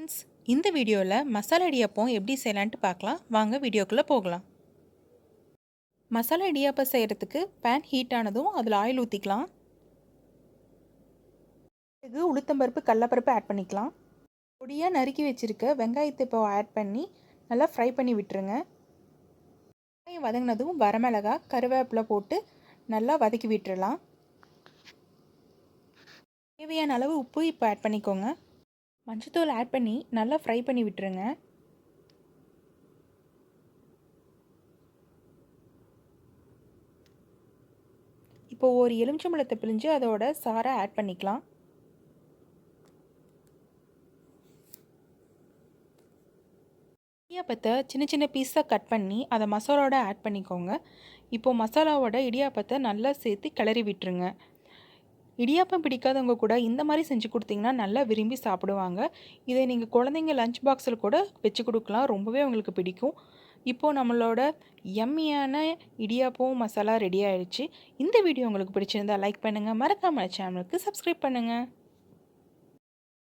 Friends, இந்த வீடியோவில் மசாலா இடியாப்பம் எப்படி செய்யலான்ட்டு பார்க்கலாம். வாங்க வீடியோக்குள்ளே போகலாம். மசாலா இடியாப்பம் செய்கிறதுக்கு பேன் ஹீட் ஆனதும் அதில் ஆயில் ஊற்றிக்கலாம். பிறகு உளுத்தம்பருப்பு கடலப்பருப்பு ஆட் பண்ணிக்கலாம். பொடியாக நறுக்கி வச்சுருக்க வெங்காயத்தை இப்போ ஆட் பண்ணி நல்லா ஃப்ரை பண்ணி விட்டுருங்க. வெங்காயம் வதங்கினதும் வரமிளகா கருவேப்பிலை போட்டு நல்லா வதக்கி விட்டுறலாம். தேவையான அளவு உப்பு இப்போ ஆட் பண்ணிக்கோங்க. மஞ்சத்தூள் ஆட் பண்ணி நல்லா ஃப்ரை பண்ணி விட்டுருங்க. இப்போது ஒரு எலுமிச்சம்பழத்தை பிழிஞ்சு அதோட சாறை ஆட் பண்ணிக்கலாம். இடியாப்பத்தை சின்ன சின்ன பீஸாக கட் பண்ணி அதை மசாலாவோட ஆட் பண்ணிக்கோங்க. இப்போது மசாலாவோட இடியாப்பத்தை நல்லா சேர்த்து கிளறி விட்டுருங்க. இடியாப்பம் பிடிக்காதவங்க கூட இந்த மாதிரி செஞ்சு கொடுத்தீங்கன்னா நல்லா விரும்பி சாப்பிடுவாங்க. இதை நீங்கள் குழந்தைங்க லஞ்ச் பாக்ஸில் கூட வச்சு கொடுக்கலாம், ரொம்பவே அவங்களுக்கு பிடிக்கும். இப்போது நம்மளோட யம்மியான இடியாப்பம் மசாலா ரெடி ஆயிடுச்சு. இந்த வீடியோ உங்களுக்கு பிடிச்சிருந்தால் லைக் பண்ணுங்கள், மறக்காமல் சேனலுக்கு சப்ஸ்கிரைப் பண்ணுங்கள்.